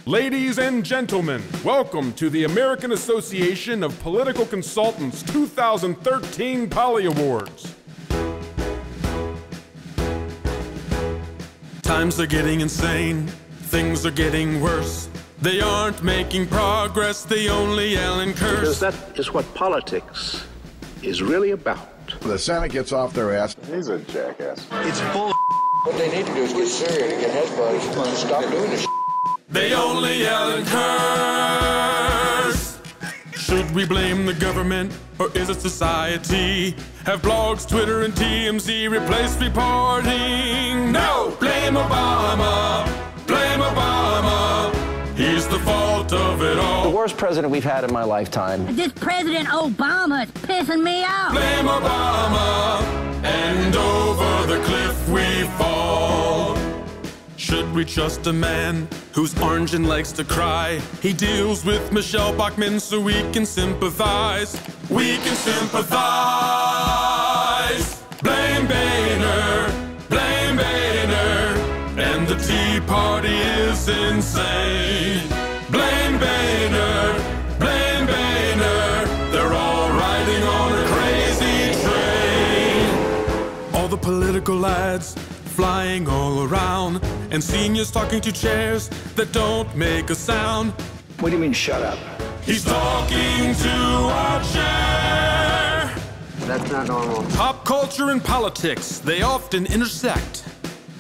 Ladies and gentlemen, welcome to the American Association of Political Consultants 2013 Polly Awards. Times are getting insane, things are getting worse. They aren't making progress, they only yell and curse. Because that is what politics is really about. The Senate gets off their ass. He's a jackass. It's bull. What they need to do is get serious and get head buddies and stop doing this. They only yell and curse. Should we blame the government or is it society? Have blogs, Twitter, and TMZ replaced reporting? No! Blame Obama! Blame Obama! He's the fault of it all. The worst president we've had in my lifetime. This President Obama is pissing me off. Blame Obama, and over the cliff we fall. Should we trust a man who's orange and likes to cry? He deals with Michelle Bachmann so we can sympathize. We can sympathize. Blame Boehner, blame Boehner, and the Tea Party is insane. Blame Boehner, blame Boehner, they're all riding on a crazy train. All the political lads flying all around, and seniors talking to chairs that don't make a sound. What do you mean, shut up? He's talking to a chair. That's not normal. Pop culture and politics, they often intersect.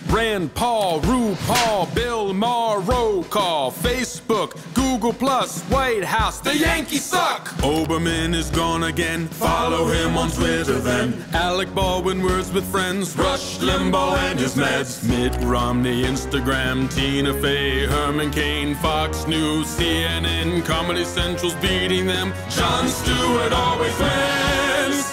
Rand Paul, RuPaul, Bill Maher, roll call, Facebook, Google+, White House, the Yankees suck! Oberman is gone again, follow him on Twitter then. Alec Baldwin, words with friends, Rush Limbaugh and his meds. Mitt Romney, Instagram, Tina Fey, Herman Cain, Fox News, CNN, Comedy Central's beating them. Jon Stewart always wins!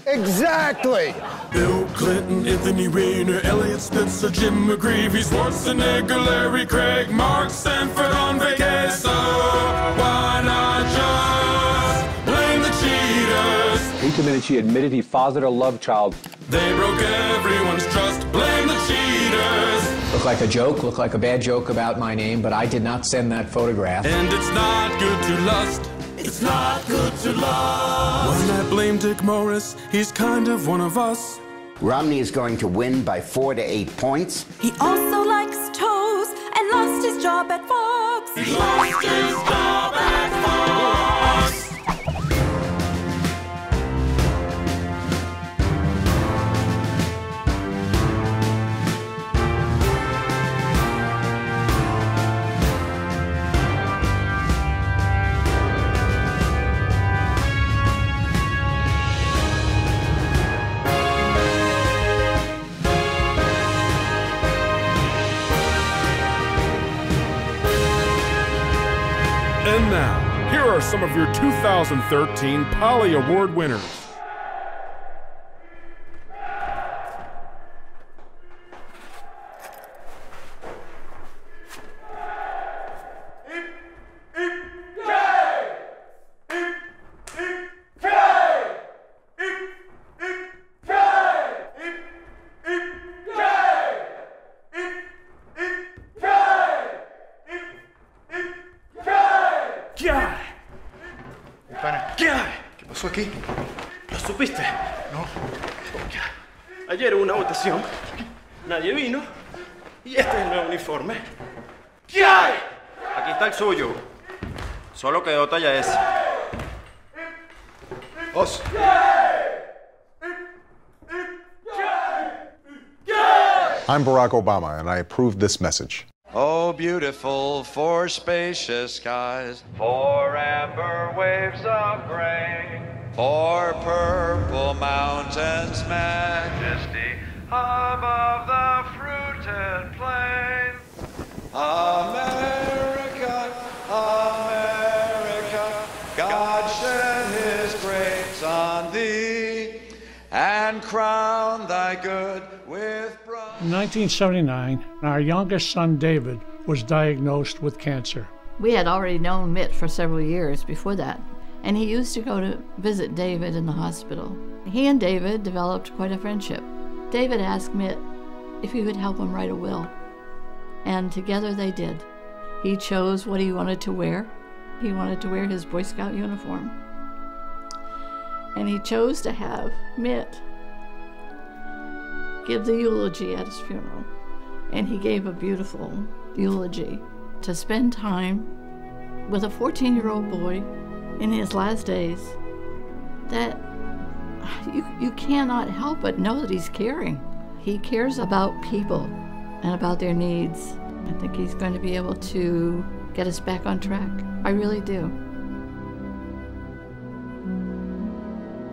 Exactly! Bill Clinton, Anthony Weiner, Elliot Spitzer, Jim McGreevey, Schwarzenegger, Larry Craig, Mark Sanford on vacation. So why not just blame the cheaters? 8 minutes she admitted he fathered a love child. They broke everyone's trust. Blame the cheaters. Looked like a joke, looked like a bad joke about my name, but I did not send that photograph. And it's not good to lust. It's not good to love. Why not blame Dick Morris? He's kind of one of us. Romney is going to win by 4 to 8 points. He also likes toes and lost his job at Fox. He lost his job at Fox. And now, here are some of your 2013 Polly Award winners. ¿Qué pasó aquí? ¿Lo supiste? No. Ayer hubo una votación, nadie vino, y este es el nuevo uniforme. ¿Qué hay? Aquí está el suyo. Solo quedó talla S. Os. I'm Barack Obama, and I approve this message. Oh, beautiful for spacious skies, for amber waves of grain, for purple mountains, majesty above the fruited plain. America, America, God shed his grace on thee, and crown thy good with pride. In 1979, our youngest son, David, was diagnosed with cancer. We had already known Mitt for several years before that, and he used to go to visit David in the hospital. He and David developed quite a friendship. David asked Mitt if he would help him write a will, and together they did. He chose what he wanted to wear. He wanted to wear his Boy Scout uniform. And he chose to have Mitt give the eulogy at his funeral. And he gave a beautiful eulogy. To spend time with a 14-year-old boy in his last days, that you cannot help but know that he's caring. He cares about people and about their needs. I think he's going to be able to get us back on track. I really do.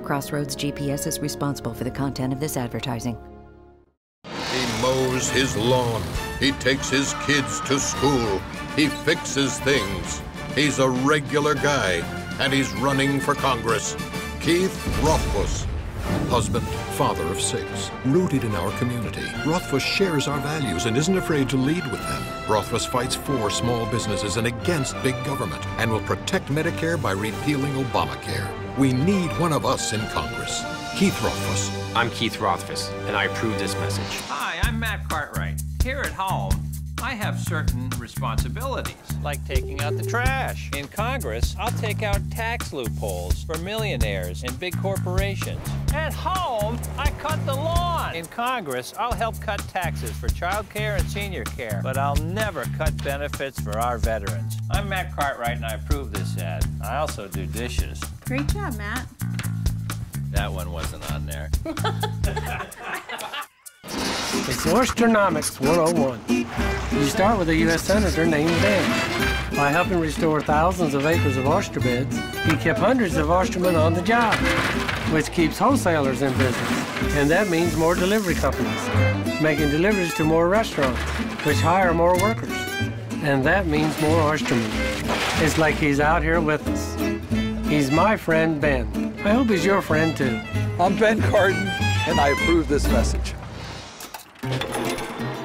Crossroads GPS is responsible for the content of this advertising. He mows his lawn. He takes his kids to school. He fixes things. He's a regular guy, and he's running for Congress. Keith Rothfuss. Husband, father of 6, rooted in our community. Rothfuss shares our values and isn't afraid to lead with them. Rothfuss fights for small businesses and against big government and will protect Medicare by repealing Obamacare. We need one of us in Congress. Keith Rothfuss. I'm Keith Rothfuss, and I approve this message. Hi, I'm Matt Cartwright. Here at home, I have certain responsibilities, like taking out the trash. In Congress, I'll take out tax loopholes for millionaires and big corporations. At home, I cut the lawn. In Congress, I'll help cut taxes for child care and senior care, but I'll never cut benefits for our veterans. I'm Matt Cartwright, and I approve this ad. I also do dishes. Great job, Matt. That one wasn't on there. It's Oysternomics 101. You start with a U.S. Senator named Ben. By helping restore thousands of acres of oyster beds, he kept hundreds of oystermen on the job, which keeps wholesalers in business. And that means more delivery companies, making deliveries to more restaurants, which hire more workers. And that means more oystermen. It's like he's out here with us. He's my friend, Ben. I hope he's your friend, too. I'm Ben Cardin, and I approve this message.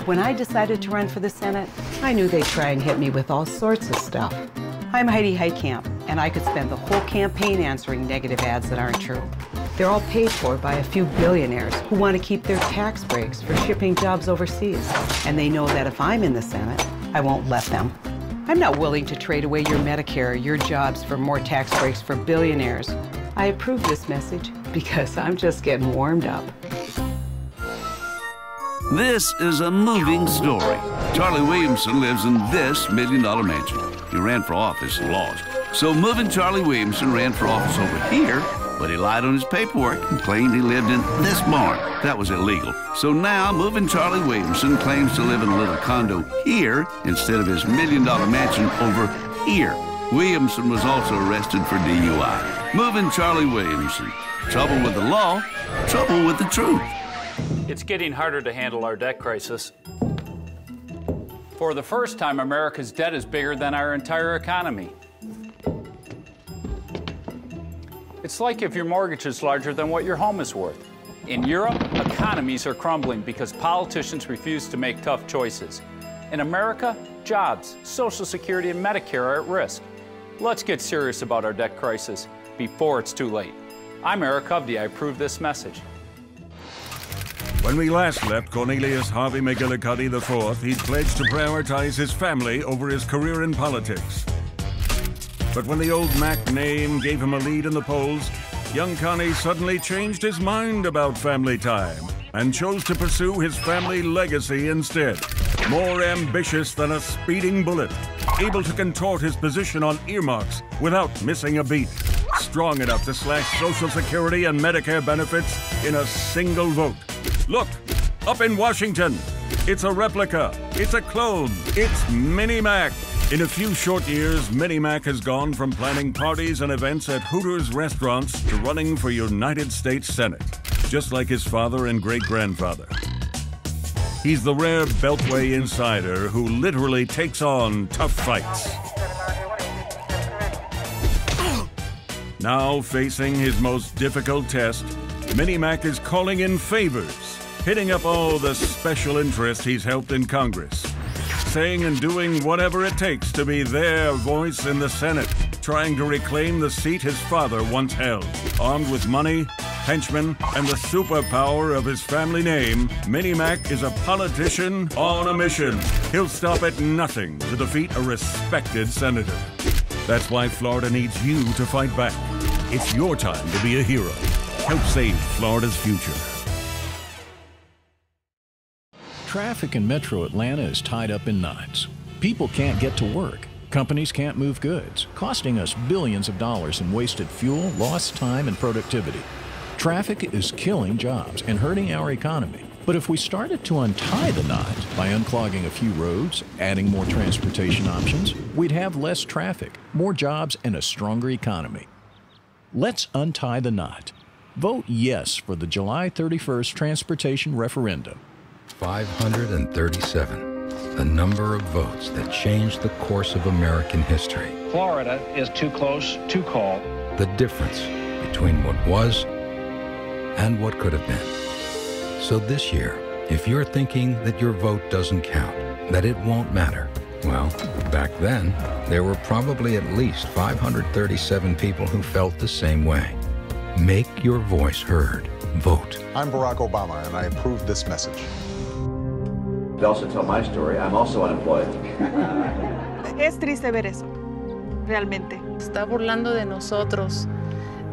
When I decided to run for the Senate, I knew they'd try and hit me with all sorts of stuff. I'm Heidi Heitkamp, and I could spend the whole campaign answering negative ads that aren't true. They're all paid for by a few billionaires who want to keep their tax breaks for shipping jobs overseas. And they know that if I'm in the Senate, I won't let them. I'm not willing to trade away your Medicare, your jobs for more tax breaks for billionaires. I approve this message because I'm just getting warmed up. This is a moving story. Charlie Williamson lives in this $1 million mansion. He ran for office and lost. So moving Charlie Williamson ran for office over here, but he lied on his paperwork and claimed he lived in this barn. That was illegal. So now moving Charlie Williamson claims to live in a little condo here instead of his $1 million mansion over here. Williamson was also arrested for DUI. Moving Charlie Williamson. Trouble with the law, trouble with the truth. It's getting harder to handle our debt crisis. For the first time, America's debt is bigger than our entire economy. It's like if your mortgage is larger than what your home is worth. In Europe, economies are crumbling because politicians refuse to make tough choices. In America, jobs, Social Security, and Medicare are at risk. Let's get serious about our debt crisis before it's too late. I'm Eric Hovde. I approve this message. When we last left Cornelius Harvey McGillicuddy IV, he'd pledged to prioritize his family over his career in politics. But when the old Mac name gave him a lead in the polls, young Connie suddenly changed his mind about family time and chose to pursue his family legacy instead. More ambitious than a speeding bullet, able to contort his position on earmarks without missing a beat, strong enough to slash Social Security and Medicare benefits in a single vote. Look, up in Washington, it's a replica, it's a clone, it's Mini Mac. In a few short years, Mini Mac has gone from planning parties and events at Hooters restaurants to running for United States Senate, just like his father and great-grandfather. He's the rare Beltway insider who literally takes on tough fights. Now facing his most difficult test, Mini Mac is calling in favors, hitting up all the special interests he's helped in Congress, saying and doing whatever it takes to be their voice in the Senate, trying to reclaim the seat his father once held. Armed with money, henchmen, and the superpower of his family name, Mini-Mac is a politician on a mission. He'll stop at nothing to defeat a respected senator. That's why Florida needs you to fight back. It's your time to be a hero. Help save Florida's future. Traffic in Metro Atlanta is tied up in knots. People can't get to work. Companies can't move goods, costing us billions of dollars in wasted fuel, lost time, and productivity. Traffic is killing jobs and hurting our economy. But if we started to untie the knot by unclogging a few roads, adding more transportation options, we'd have less traffic, more jobs, and a stronger economy. Let's untie the knot. Vote yes for the July 31st transportation referendum. 537, the number of votes that changed the course of American history. Florida is too close to call. The difference between what was and what could have been. So this year, if you're thinking that your vote doesn't count, that it won't matter, well, back then, there were probably at least 537 people who felt the same way. Make your voice heard. Vote. I'm Barack Obama, and I approve this message. To also tell my story, I'm also unemployed. Es triste ver eso, realmente. Está burlando de nosotros,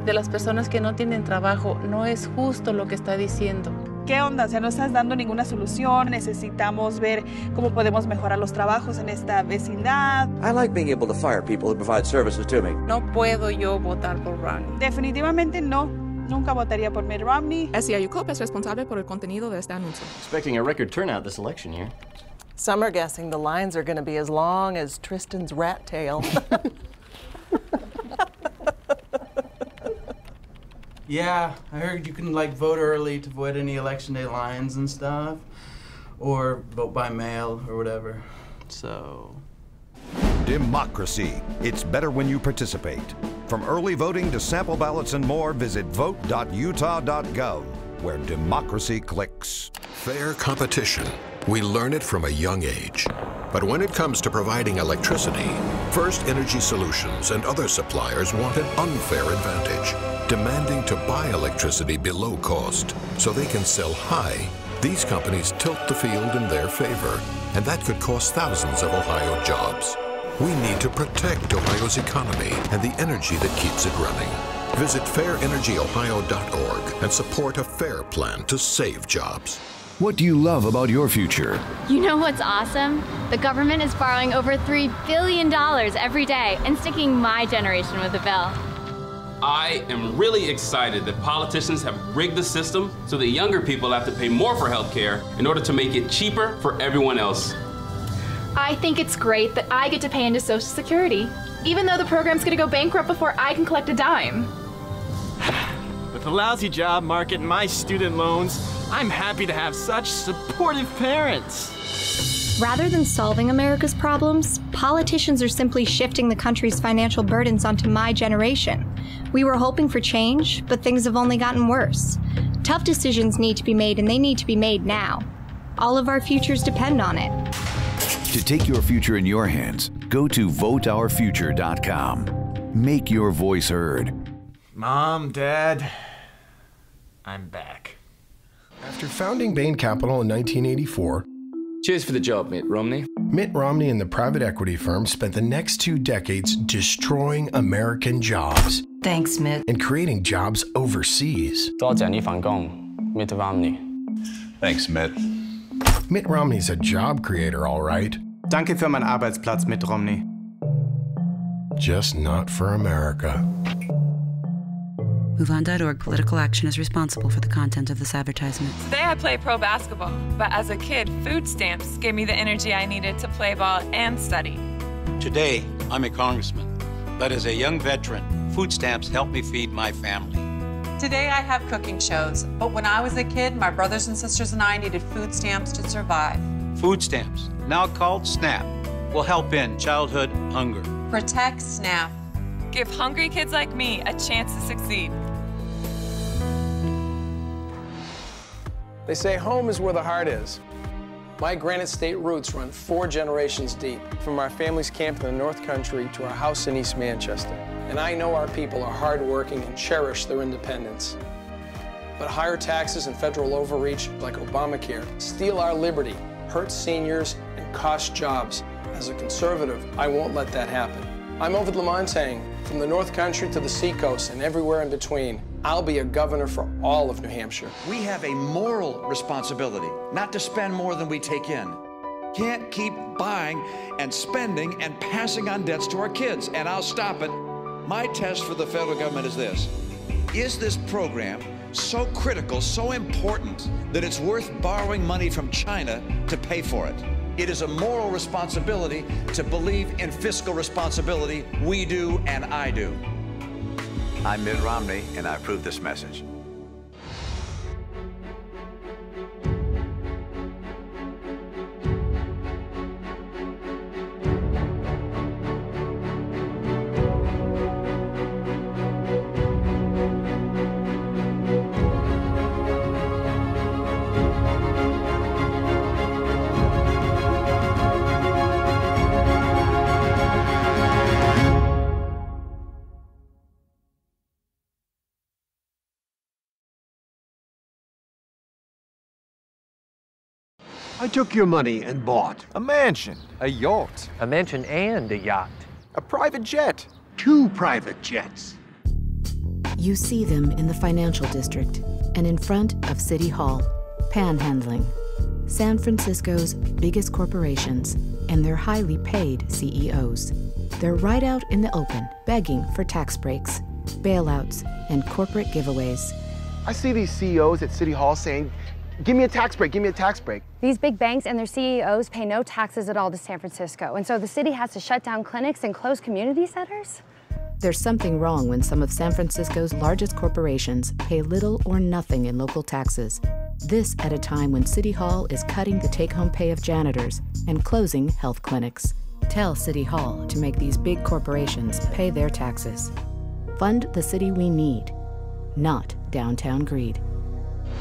de las personas que no tienen trabajo. No es justo lo que está diciendo. ¿Qué onda? O sea, no estás dando ninguna solución. Necesitamos ver cómo podemos mejorar los trabajos en esta vecindad. I like being able to fire people who provide services to me. No puedo yo votar por Romney. Definitivamente no. Nunca votaría por Mitt Romney. SEIU Corp es responsable por el contenido de este anuncio. Expecting a record turnout this election year. Some are guessing the lines are going to be as long as Tristan's rat tail. Yeah, I heard you can like vote early to avoid any election day lines and stuff, or vote by mail or whatever. So. Democracy. It's better when you participate. From early voting to sample ballots and more, visit vote.utah.gov, where democracy clicks. Fair competition. We learn it from a young age. But when it comes to providing electricity, First Energy Solutions and other suppliers want an unfair advantage, demanding to buy electricity below cost so they can sell high. These companies tilt the field in their favor, and that could cost thousands of Ohio jobs. We need to protect Ohio's economy and the energy that keeps it running. Visit fairenergyohio.org and support a fair plan to save jobs. What do you love about your future? You know what's awesome? The government is borrowing over $3 billion every day and sticking my generation with a bill. I am really excited that politicians have rigged the system so that younger people have to pay more for health care in order to make it cheaper for everyone else. I think it's great that I get to pay into Social Security, even though the program's gonna go bankrupt before I can collect a dime. With the lousy job market and my student loans, I'm happy to have such supportive parents. Rather than solving America's problems, politicians are simply shifting the country's financial burdens onto my generation. We were hoping for change, but things have only gotten worse. Tough decisions need to be made, and they need to be made now. All of our futures depend on it. To take your future in your hands, go to voteourfuture.com. Make your voice heard. Mom, Dad, I'm back. After founding Bain Capital in 1984, cheers for the job, Mitt Romney. Mitt Romney and the private equity firm spent the next 2 decades destroying American jobs. Thanks, Mitt. And creating jobs overseas. 多謝你份工, Mitt Romney. Thanks, Mitt. Mitt Romney's a job creator, all right. Danke für meinen Arbeitsplatz, Mitt Romney. Just not for America. MoveOn.org political action is responsible for the content of this advertisement. Today I play pro basketball, but as a kid, food stamps gave me the energy I needed to play ball and study. Today, I'm a congressman, but as a young veteran, food stamps helped me feed my family. Today I have cooking shows, but when I was a kid, my brothers and sisters and I needed food stamps to survive. Food stamps, now called SNAP, will help end childhood hunger. Protect SNAP. Give hungry kids like me a chance to succeed. They say home is where the heart is. My Granite State roots run 4 generations deep, from our family's camp in the North Country to our house in East Manchester. And I know our people are hardworking and cherish their independence. But higher taxes and federal overreach like Obamacare steal our liberty, hurt seniors, and cost jobs. As a conservative, I won't let that happen. I'm Ovid Lamontagne, from the North Country to the Seacoast and everywhere in between. I'll be a governor for all of New Hampshire. We have a moral responsibility not to spend more than we take in. Can't keep buying and spending and passing on debts to our kids, and I'll stop it. My test for the federal government is this. Is this program so critical, so important, that it's worth borrowing money from China to pay for it? It is a moral responsibility to believe in fiscal responsibility. We do, and I do. I'm Mitt Romney, and I approve this message. I took your money and bought a mansion, a yacht, a mansion and a yacht, a private jet, 2 private jets. You see them in the financial district and in front of City Hall, panhandling. San Francisco's biggest corporations and their highly paid CEOs. They're right out in the open, begging for tax breaks, bailouts, and corporate giveaways. I see these CEOs at City Hall saying, "Give me a tax break, give me a tax break." These big banks and their CEOs pay no taxes at all to San Francisco, and so the city has to shut down clinics and close community centers? There's something wrong when some of San Francisco's largest corporations pay little or nothing in local taxes. This at a time when City Hall is cutting the take-home pay of janitors and closing health clinics. Tell City Hall to make these big corporations pay their taxes. Fund the city we need, not downtown greed.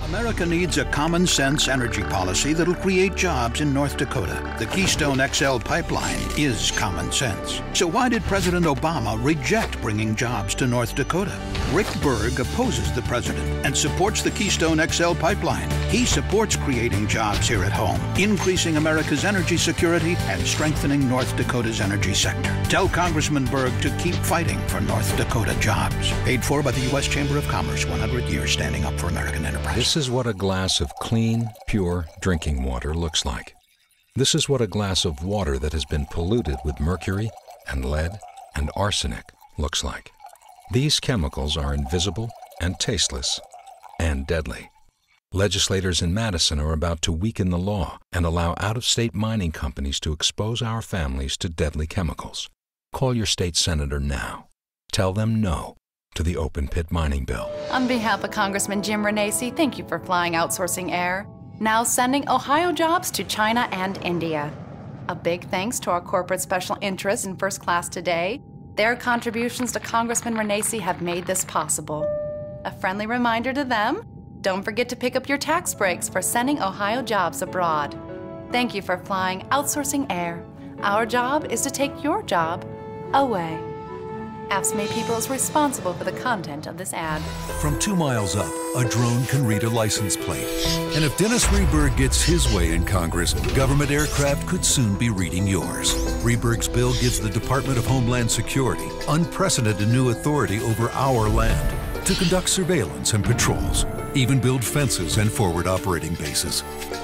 America needs a common-sense energy policy that'll create jobs in North Dakota. The Keystone XL pipeline is common sense. So why did President Obama reject bringing jobs to North Dakota? Rick Berg opposes the president and supports the Keystone XL pipeline. He supports creating jobs here at home, increasing America's energy security, and strengthening North Dakota's energy sector. Tell Congressman Berg to keep fighting for North Dakota jobs. Paid for by the U.S. Chamber of Commerce, 100 years standing up for American enterprise. This is what a glass of clean, pure drinking water looks like. This is what a glass of water that has been polluted with mercury and lead and arsenic looks like. These chemicals are invisible and tasteless and deadly. Legislators in Madison are about to weaken the law and allow out-of-state mining companies to expose our families to deadly chemicals. Call your state senator now. Tell them no to the open pit mining bill. On behalf of Congressman Jim Renacci, thank you for flying Outsourcing Air. Now sending Ohio jobs to China and India. A big thanks to our corporate special interests in first class today. Their contributions to Congressman Renacci have made this possible. A friendly reminder to them, don't forget to pick up your tax breaks for sending Ohio jobs abroad. Thank you for flying Outsourcing Air. Our job is to take your job away. AFSCME People is responsible for the content of this ad. From 2 miles up, a drone can read a license plate. And if Dennis Rehberg gets his way in Congress, government aircraft could soon be reading yours. Rehberg's bill gives the Department of Homeland Security unprecedented new authority over our land to conduct surveillance and patrols, even build fences and forward operating bases.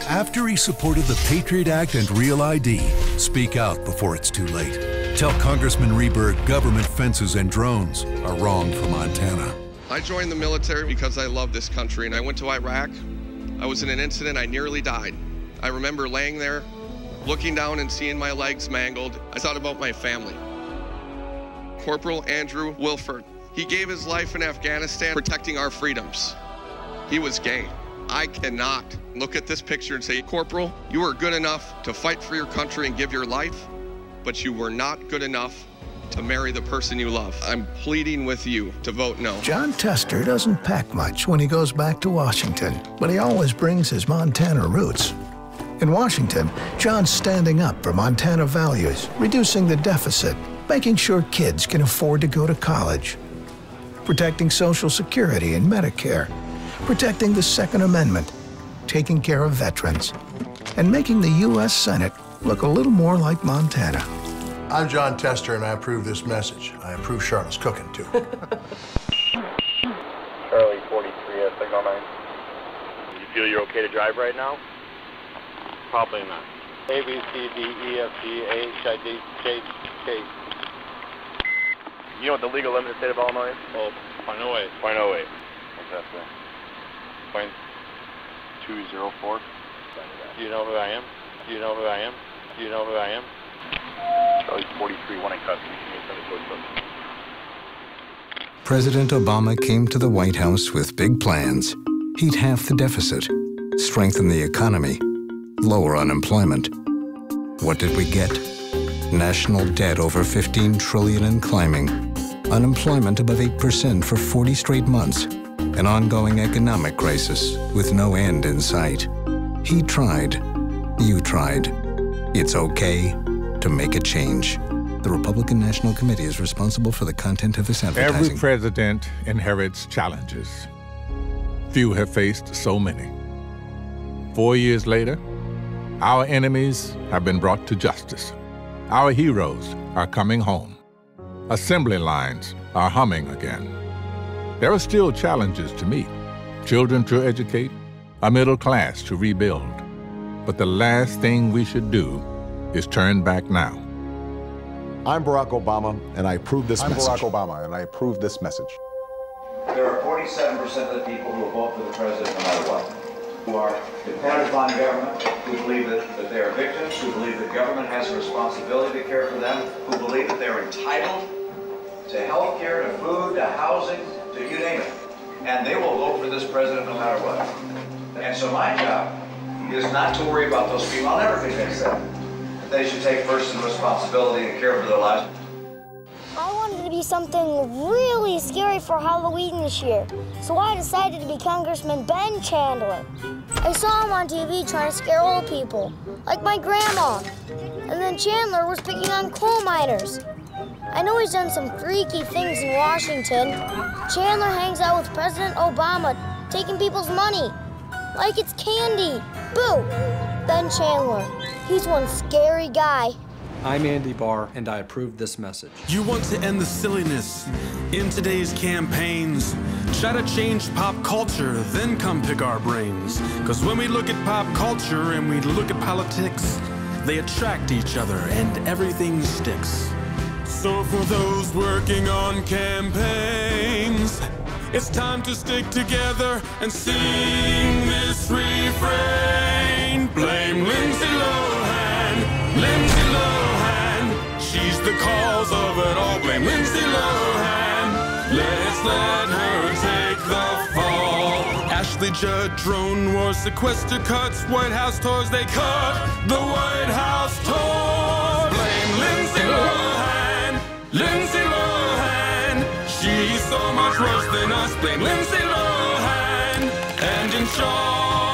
After he supported the Patriot Act and Real ID, speak out before it's too late. Tell Congressman Rehberg government fences and drones are wrong for Montana. I joined the military because I love this country, and I went to Iraq. I was in an incident, I nearly died. I remember laying there, looking down and seeing my legs mangled. I thought about my family. Corporal Andrew Wilford, he gave his life in Afghanistan protecting our freedoms. He was gay. I cannot look at this picture and say, Corporal, you are good enough to fight for your country and give your life, but you were not good enough to marry the person you love. I'm pleading with you to vote no. John Tester doesn't pack much when he goes back to Washington, but he always brings his Montana roots. In Washington, John's standing up for Montana values, reducing the deficit, making sure kids can afford to go to college, protecting Social Security and Medicare, protecting the Second Amendment, taking care of veterans, and making the U.S. Senate look a little more like Montana. I'm John Tester, and I approve this message. I approve Charlotte's cooking, too. Charlie 43 at Signal 9. You feel you're okay to drive right now? Probably not. A, B, C, D, E, F, G, H, I, J, K. You know what the legal limit of the state of Illinois is? Oh, 0.08. 0.08. What's that say? 0.204. Do you know who I am? Do you know who I am? Do you know who I am? Charlie 43, one in custody. President Obama came to the White House with big plans. He'd halve the deficit, strengthen the economy, lower unemployment. What did we get? National debt over $15 trillion and climbing, unemployment above 8% for 40 straight months, an ongoing economic crisis with no end in sight. He tried. You tried. It's okay to make a change. The Republican National Committee is responsible for the content of this advertising. Every president inherits challenges. Few have faced so many. 4 years later, our enemies have been brought to justice. Our heroes are coming home. Assembly lines are humming again. There are still challenges to meet. Children to educate, a middle class to rebuild. But the last thing we should do is turn back now. I'm Barack Obama, and I approve this message. I'm Barack Obama, and I approve this message. There are 47% of the people who will vote for the president no matter what, who are dependent upon government, who believe that they are victims, who believe that government has a responsibility to care for them, who believe that they're entitled to health care, to food, to housing, to you name it. And they will vote for this president no matter what. And so my job is not to worry about those people. I'll never convince them that they should take personal responsibility and care for their lives. I wanted to be something really scary for Halloween this year, so I decided to be Congressman Ben Chandler. I saw him on TV trying to scare old people, like my grandma. And then Chandler was picking on coal miners. I know he's done some freaky things in Washington. Chandler hangs out with President Obama, taking people's money, like it's candy. Boo! Ben Chandler, he's one scary guy. I'm Andy Barr, and I approve this message. You want to end the silliness in today's campaigns. Try to change pop culture, then come pick our brains. Cause when we look at pop culture and we look at politics, they attract each other and everything sticks. So for those working on campaigns, it's time to stick together and sing this refrain. Blame Lindsay Lohan, Lindsay Lohan, she's the cause of it all. Blame Lindsay Lohan, let's let her take the fall. Ashley Judd, drone wars, sequester cuts, White House tours, they cut the White House tours. Blame Lindsay Lohan, Lindsay Lohan, she's so much worse than us. Blame Lindsay Lohan, and in charge